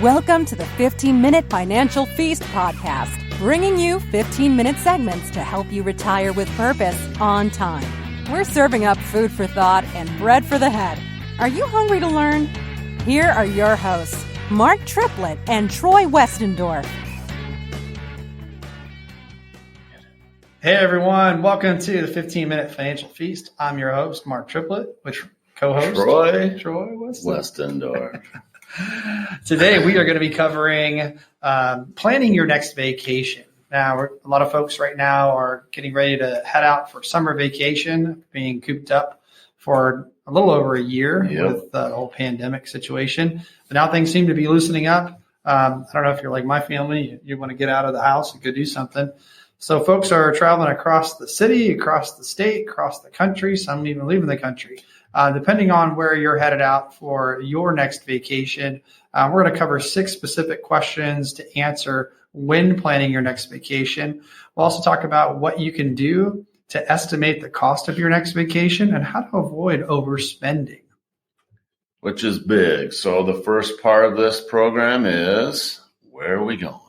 Welcome to the 15-Minute Financial Feast podcast, bringing you 15-minute segments to help you retire with purpose on time. We're serving up food for thought and bread for the head. Are you hungry to learn? Here are your hosts, Mark Triplett and Troy Westendorf. Hey everyone, welcome to the 15-Minute Financial Feast. I'm your host, Mark Triplett, with co-host Troy Westendorf. Today we are going to be covering planning your next vacation. Now, a lot of folks right now are getting ready to head out for summer vacation, being cooped up for a little over a year with the whole pandemic situation. But now things seem to be loosening up. I don't know if you're like my family, you want to get out of the house and go do something. So folks are traveling across the city, across the state, across the country, some even leaving the country. Depending on where you're headed out for your next vacation, we're going to cover 6 specific questions to answer when planning your next vacation. We'll also talk about what you can do to estimate the cost of your next vacation and how to avoid overspending. Which is big. So the first part of this program is, where are we going?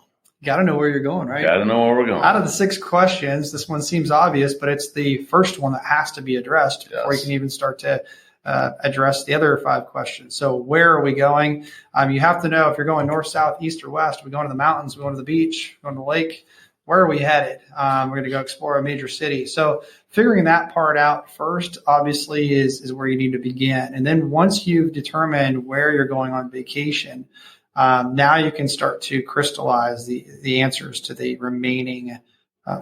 Got to know where you're going, right? Got to know where we're going. Out of the 6 questions, this one seems obvious, but it's the first one that has to be addressed before you can even start to address the other 5 questions. So where are we going? You have to know if you're going north, south, east, or west. Are we going to the mountains? Are we going to the beach? Going to the lake? Where are we headed? We're going to go explore a major city. So figuring that part out first, obviously, is where you need to begin. And then once you've determined where you're going on vacation, now you can start to crystallize the answers to the remaining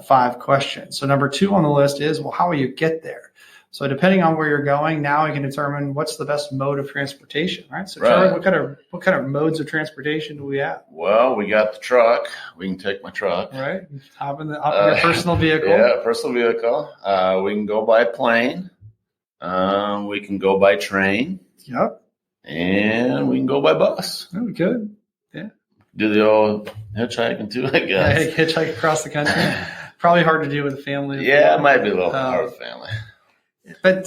5 questions. So number 2 on the list is, well, how will you get there? So depending on where you're going, now we can determine what's the best mode of transportation, right? So Charlie, what kind of modes of transportation do we have? Well, we got the truck. We can take my truck. Right. Hop in your personal vehicle. Yeah, personal vehicle. We can go by plane. We can go by train. Yep. And we can go by bus. Oh, we could. Yeah. Do the old hitchhiking too, I guess. Yeah, hitchhike across the country. Probably hard to do with a family. Yeah, it might be a little hard with family. But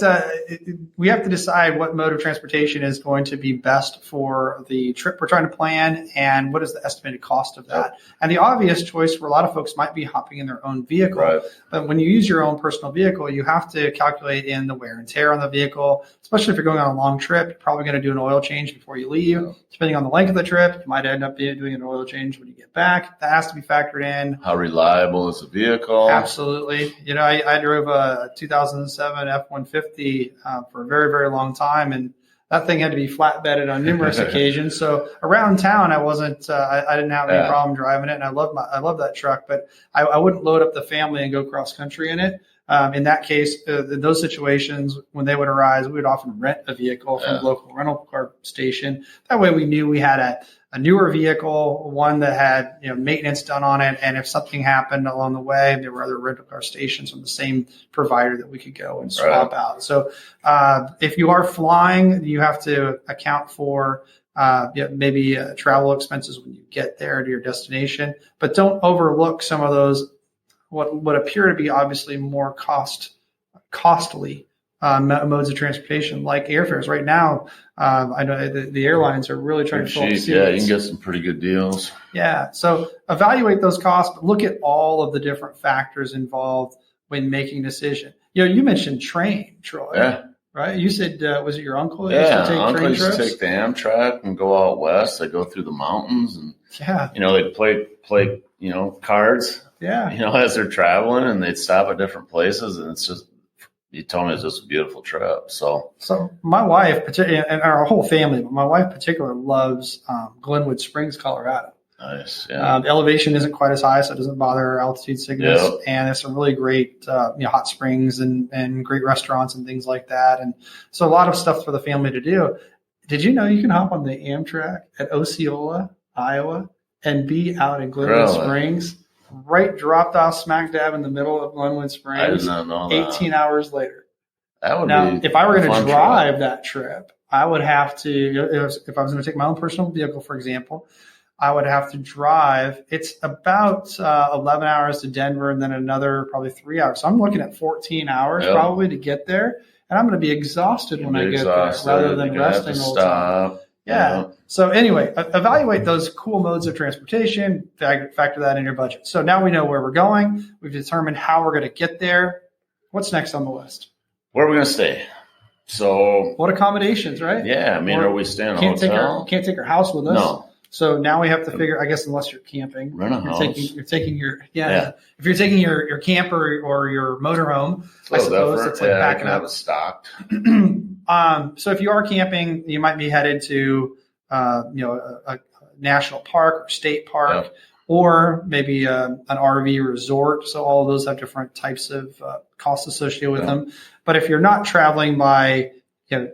we have to decide what mode of transportation is going to be best for the trip we're trying to plan and what is the estimated cost of that. Yep. And the obvious choice for a lot of folks might be hopping in their own vehicle. Right. But when you use your own personal vehicle, you have to calculate in the wear and tear on the vehicle, especially if you're going on a long trip. You're probably going to do an oil change before you leave. Yep. Depending on the length of the trip, you might end up doing an oil change when you get back. That has to be factored in. How reliable is the vehicle? Absolutely. You know, I drove a 2007 F-150 for a very, very long time, and that thing had to be flatbedded on numerous occasions. So around town, I wasn't, I didn't have any problem driving it, and I love that truck. But I wouldn't load up the family and go cross country in it. In that case, in those situations, when they would arise, we would often rent a vehicle from the local rental car station. That way we knew we had a newer vehicle, one that had maintenance done on it. And if something happened along the way, there were other rental car stations from the same provider that we could go and swap out. So if you are flying, you have to account for maybe travel expenses when you get there to your destination. But don't overlook some of those what appear to be obviously more costly modes of transportation, like airfares. Right now, I know the airlines are really trying to fill up seats. Yeah, you can get some pretty good deals. Yeah, so evaluate those costs, but look at all of the different factors involved when making a decision. You mentioned train, Troy. Yeah. Right? You said, was it your uncle that used to take uncle train used trips? To take the Amtrak and go out west. They go through the mountains and they'd play cards. Yeah. As they're traveling, and they'd stop at different places, and it's just, you told me it's just a beautiful trip. So my wife, and our whole family, but my wife in particular loves Glenwood Springs, Colorado. Nice. Yeah. The elevation isn't quite as high, so it doesn't bother our altitude sickness. Yep. And there's some really great hot springs and great restaurants and things like that. And so a lot of stuff for the family to do. Did you know you can hop on the Amtrak at Osceola, Iowa, and be out in Glenwood Springs? Right, dropped off smack dab in the middle of Glenwood Springs. I did not know that. 18 hours later. That would now, be if I were going to drive that trip, I would have to, if I was going to take my own personal vehicle, for example, I would have to drive. It's about 11 hours to Denver and then another probably 3 hours. So I'm looking at 14 hours probably to get there. And I'm going to be exhausted when I get there rather than resting all the time. Yeah. So anyway, evaluate those cool modes of transportation, factor that in your budget. So now we know where we're going. We've determined how we're going to get there. What's next on the list? Where are we going to stay? So what accommodations, right? Yeah. I mean, are we staying in a hotel? Can't take our house with us. No. So now we have to figure, I guess, unless you're camping, rent a house. You're taking your, if you're taking your camper or your motorhome, I suppose it's like backing up. Have it stocked. So if you are camping, you might be headed to, a national park or state park, or maybe an RV resort. So all of those have different types of costs associated with them. But if you're not traveling by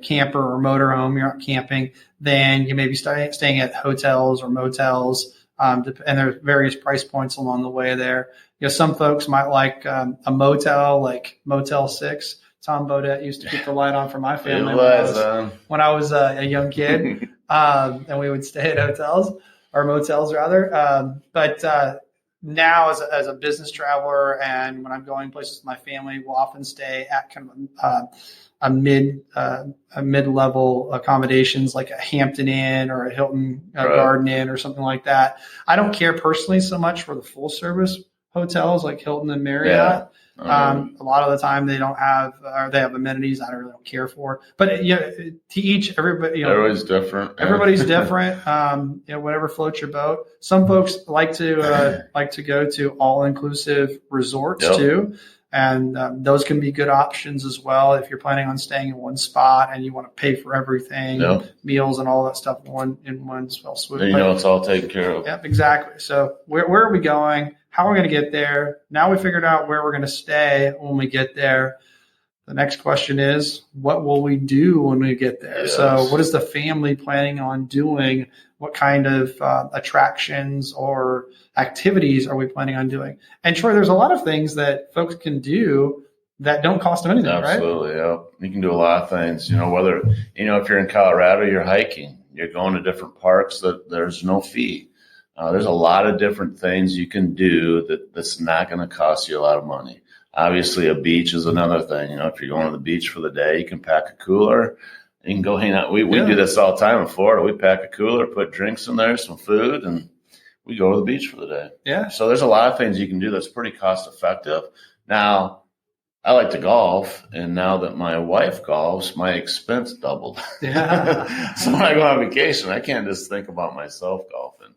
camper or motorhome, you're not camping, then you may be staying at hotels or motels, and there's various price points along the way there. Some folks might like a motel, like Motel 6. Tom Bodette used to keep the light on for my family when I was a young kid, and we would stay at hotels or motels rather. But now as a business traveler, and when I'm going places with my family, we'll often stay at kind of a mid-level accommodations like a Hampton Inn or a Hilton Garden Inn or something like that. I don't care personally so much for the full service hotels like Hilton and Marriott. A lot of the time they don't have, or they have amenities I really don't care for. But to each, everybody, everybody's different. Everybody's different. Whatever floats your boat. Some folks like to go to all-inclusive resorts too. And those can be good options as well if you're planning on staying in one spot and you want to pay for everything, meals and all that stuff in one fell swoop. And it's all taken care of. Yep, exactly. So where are we going? How are we going to get there? Now we figured out where we're going to stay when we get there. The next question is, what will we do when we get there? Yes. So what is the family planning on doing? What kind of attractions or activities are we planning on doing? And Troy, there's a lot of things that folks can do that don't cost them anything, Absolutely, right? Yeah. You can do a lot of things. Whether, if you're in Colorado, you're hiking, you're going to different parks that there's no fee. There's a lot of different things you can do that's not going to cost you a lot of money. Obviously, a beach is another thing. If you're going to the beach for the day, you can pack a cooler. You can go hang out. We do this all the time in Florida. We pack a cooler, put drinks in there, some food, and we go to the beach for the day. Yeah. So there's a lot of things you can do that's pretty cost effective. Now, I like to golf, and now that my wife golfs, my expense doubled. Yeah. So when I go on vacation, I can't just think about myself golfing.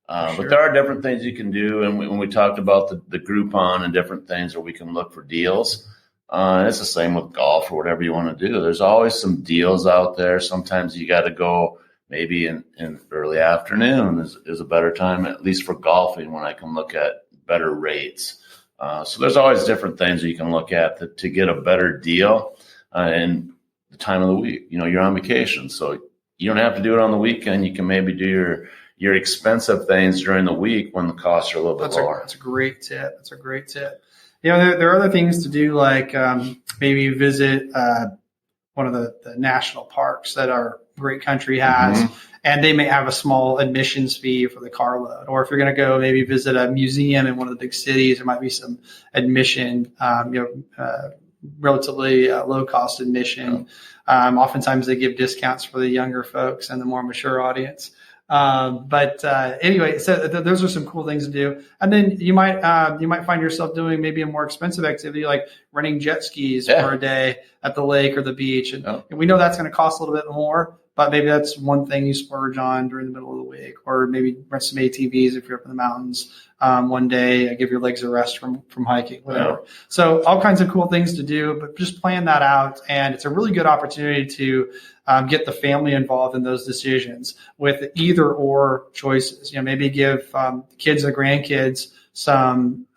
Sure. But there are different things you can do. And when we talked about the Groupon and different things where we can look for deals, and it's the same with golf or whatever you want to do. There's always some deals out there. Sometimes you got to go maybe in early afternoon is a better time, at least for golfing, when I can look at better rates. So there's always different things that you can look at to get a better deal and the time of the week. You're on vacation, so you don't have to do it on the weekend. You can maybe do your expensive things during the week when the costs are a little bit lower. That's a great tip. There are other things to do, like maybe visit one of the national parks that our great country has, and they may have a small admissions fee for the carload. Or if you're going to go maybe visit a museum in one of the big cities, there might be some admission, relatively low cost admission. Oftentimes they give discounts for the younger folks and the more mature audience. Anyway, so those are some cool things to do. And then you might find yourself doing maybe a more expensive activity like renting jet skis for a day at the lake or the beach. And we know that's going to cost a little bit more, but maybe that's one thing you splurge on during the middle of the week, or maybe rent some ATVs if you're up in the mountains one day, give your legs a rest from hiking, whatever. Yeah. So all kinds of cool things to do, but just plan that out. And it's a really good opportunity to get the family involved in those decisions with either or choices. Maybe give kids or grandkids some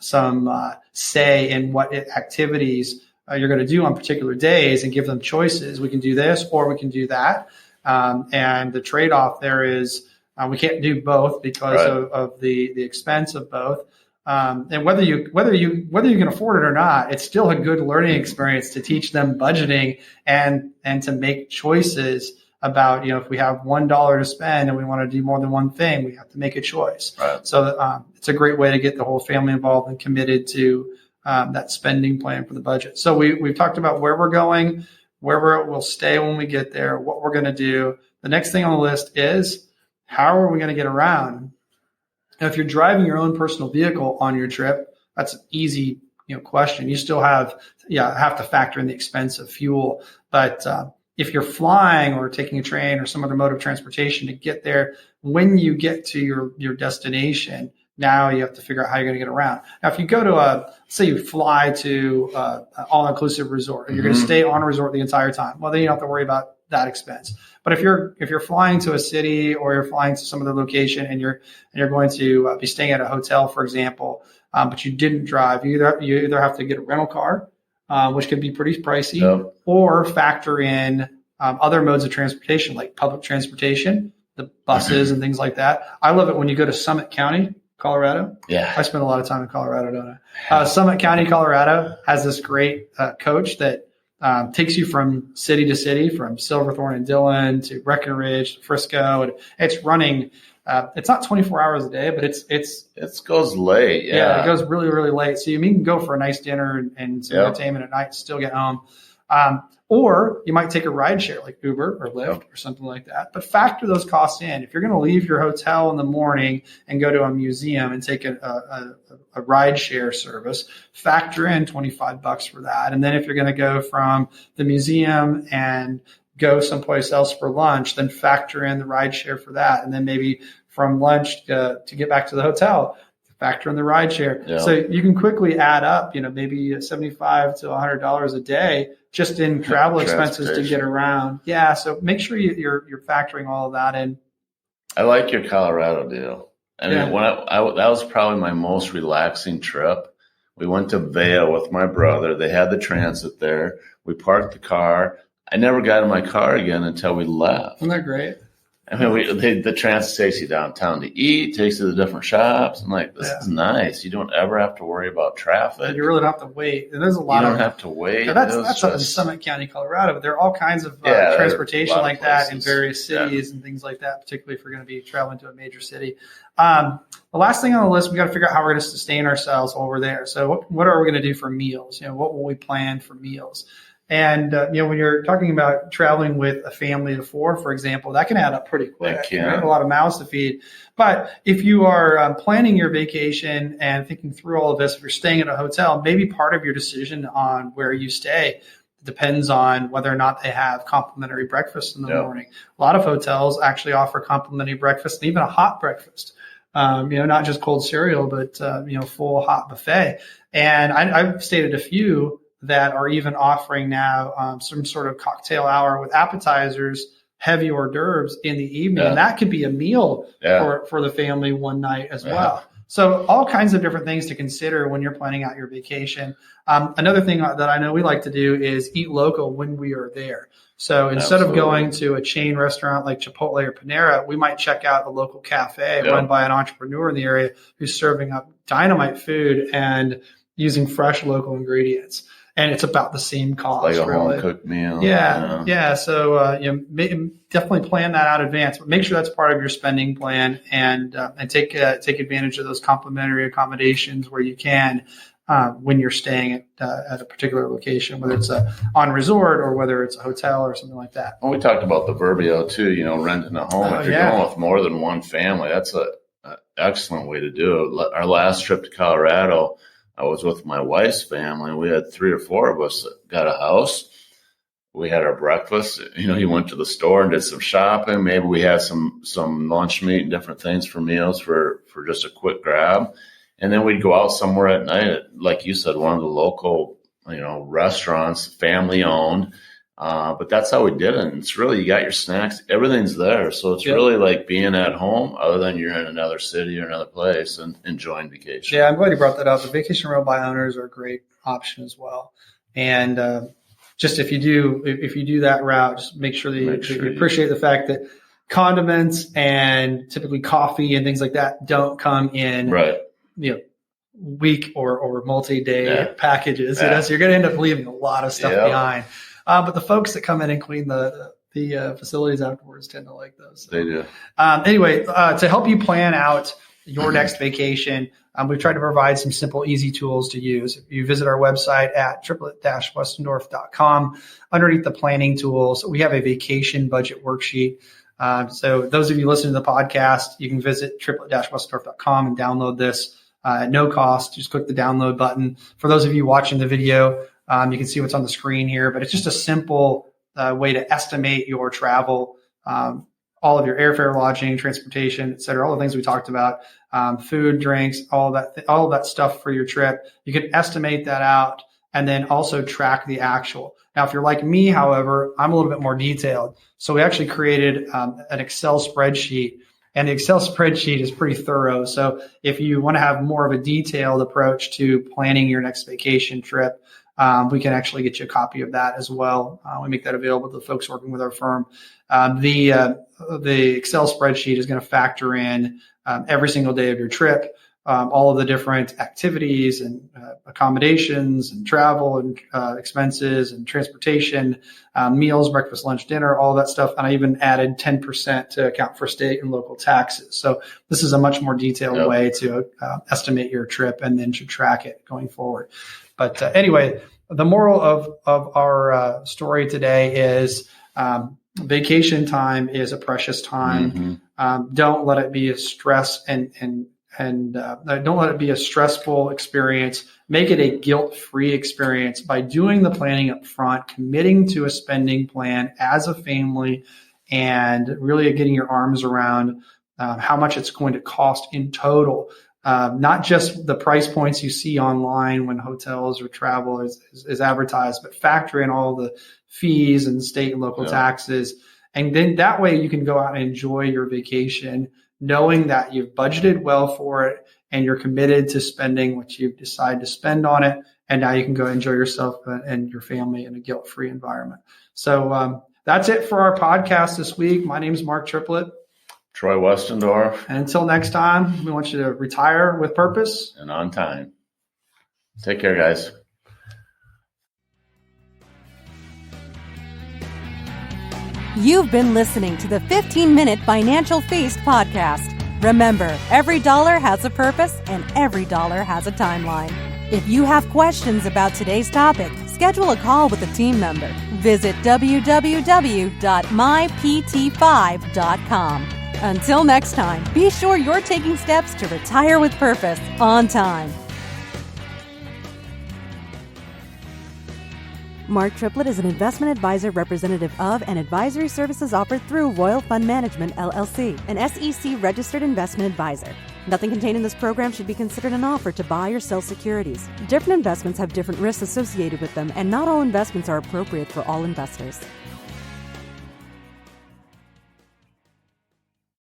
say in what activities you're going to do on particular days, and give them choices. We can do this or we can do that. And the trade-off there is we can't do both because of the expense of both. And whether you can afford it or not, it's still a good learning experience to teach them budgeting and to make choices about, if we have $1 to spend and we want to do more than one thing, we have to make a choice. Right. So it's a great way to get the whole family involved and committed to that spending plan for the budget. So we've talked about where we're going, where we'll stay when we get there, what we're going to do. The next thing on the list is, how are we going to get around? Now, if you're driving your own personal vehicle on your trip, that's an easy question. You still have to factor in the expense of fuel. But if you're flying or taking a train or some other mode of transportation to get there, when you get to your destination, now you have to figure out how you're going to get around. Now, if you go to say you fly to an all-inclusive resort and you're going to stay on a resort the entire time, well, then you don't have to worry about that expense. But if you're flying to a city or you're flying to some other location and you're going to be staying at a hotel, for example, but you didn't drive, you either have to get a rental car, which can be pretty pricey, or factor in other modes of transportation like public transportation, the buses and things like that. I love it when you go to Summit County, Colorado. Yeah, I spend a lot of time in Colorado, don't I? Summit County, Colorado has this great coach that takes you from city to city, from Silverthorne and Dillon to Breckenridge to Frisco, and it's running. It's not 24 hours a day, but it goes late. Yeah, it goes really, really late. So you can go for a nice dinner and some entertainment at night and still get home. Or you might take a ride share like Uber or Lyft or something like that. But factor those costs in. If you're going to leave your hotel in the morning and go to a museum and take a ride share service, factor in $25 for that. And then if you're going to go from the museum and go someplace else for lunch, then factor in the ride share for that. And then maybe from lunch to get back to the hotel, factor in the ride share. Yeah. So you can quickly add up, maybe $75 to $100 a day just in travel expenses to get around. Yeah. So make sure you're factoring all of that in. I like your Colorado deal. I mean, when that was probably my most relaxing trip. We went to Vail with my brother. They had the transit there. We parked the car. I never got in my car again until we left. Isn't that great? I mean, the transit takes you downtown to eat, takes you to the different shops. I'm like, this is nice. You don't ever have to worry about traffic. You really don't have to wait. And there's a lot you don't have to wait. That's up in Summit County, Colorado. But there are all kinds of transportation like that in various cities and things like that, particularly if you're going to be traveling to a major city. The last thing on the list, we got to figure out how we're going to sustain ourselves while we're there. So what are we going to do for meals? What will we plan for meals? And, when you're talking about traveling with a family of 4, for example, that can add up pretty quick. Right? A lot of mouths to feed. But if you are planning your vacation and thinking through all of this, if you're staying at a hotel, maybe part of your decision on where you stay depends on whether or not they have complimentary breakfast in the morning. A lot of hotels actually offer complimentary breakfast and even a hot breakfast. Not just cold cereal, but, full hot buffet. And I've stayed at a few that are even offering now some sort of cocktail hour with appetizers, heavy hors d'oeuvres in the evening. And that could be a meal for the family one night as well. So all kinds of different things to consider when you're planning out your vacation. Another thing that I know we like to do is eat local when we are there. So instead of going to a chain restaurant like Chipotle or Panera, we might check out a local cafe run by an entrepreneur in the area who's serving up dynamite food and using fresh local ingredients. And it's about the same cost. Like a home cooked meal. Yeah. So definitely plan that out in advance, but make sure that's part of your spending plan, and take advantage of those complimentary accommodations where you can when you're staying at a particular location, whether it's on resort or whether it's a hotel or something like that. Well, we talked about the Verbio too. Renting a home. If you're going with more than one family, that's an excellent way to do it. Our last trip to Colorado, I was with my wife's family. We had 3 or 4 of us that got a house. We had our breakfast. He went to the store and did some shopping. Maybe we had some lunch meat and different things for meals for just a quick grab. And then we'd go out somewhere at night, like you said, one of the local, restaurants, family owned. But that's how we did it. And it's really, you got your snacks, everything's there. So it's really like being at home, other than you're in another city or another place and enjoying vacation. Yeah, I'm glad you brought that up. The vacation rental by owners are a great option as well. And just if you do that route, just make sure that you appreciate the fact that condiments and typically coffee and things like that don't come in week or multi-day packages. So you're going to end up leaving a lot of stuff behind. But the folks that come in and clean the facilities afterwards tend to like those. So. They do. Anyway, to help you plan out your next vacation, we've tried to provide some simple, easy tools to use. If you visit our website at Triplett-Westendorf.com, underneath the planning tools, we have a vacation budget worksheet. So those of you listening to the podcast, you can visit triplett-westendorf.com and download this at no cost. Just click the download button. For those of you watching the video, you can see what's on the screen here, but it's just a simple way to estimate your travel, all of your airfare, lodging, transportation, et cetera, all the things we talked about, food, drinks, all of that stuff for your trip. You can estimate that out and then also track the actual. Now, if you're like me, however, I'm a little bit more detailed. So we actually created an Excel spreadsheet, and the Excel spreadsheet is pretty thorough. So if you want to have more of a detailed approach to planning your next vacation trip, we can actually get you a copy of that as well. We make that available to the folks working with our firm. The Excel spreadsheet is going to factor in every single day of your trip, all of the different activities and accommodations and travel and expenses and transportation, meals, breakfast, lunch, dinner, all that stuff. And I even added 10% to account for state and local taxes. So this is a much more detailed way to estimate your trip and then to track it going forward. But anyway, the moral of our story today is vacation time is a precious time. Don't let it be a stress and don't let it be a stressful experience. Make it a guilt-free experience by doing the planning up front, committing to a spending plan as a family, and really getting your arms around how much it's going to cost in total. Not just the price points you see online when hotels or travel is advertised, but factor in all the fees and state and local taxes. And then that way you can go out and enjoy your vacation, knowing that you've budgeted well for it and you're committed to spending what you've decided to spend on it. And now you can go enjoy yourself and your family in a guilt-free environment. So that's it for our podcast this week. My name is Mark Triplett. Troy Westendorf. And until next time, we want you to retire with purpose. And on time. Take care, guys. You've been listening to the 15-Minute Financial Feast podcast. Remember, every dollar has a purpose and every dollar has a timeline. If you have questions about today's topic, schedule a call with a team member. Visit www.mypt5.com. Until next time, be sure you're taking steps to retire with purpose on time. Mark Triplett is an investment advisor representative of and advisory services offered through Royal Fund Management, LLC, an SEC-registered investment advisor. Nothing contained in this program should be considered an offer to buy or sell securities. Different investments have different risks associated with them, and not all investments are appropriate for all investors.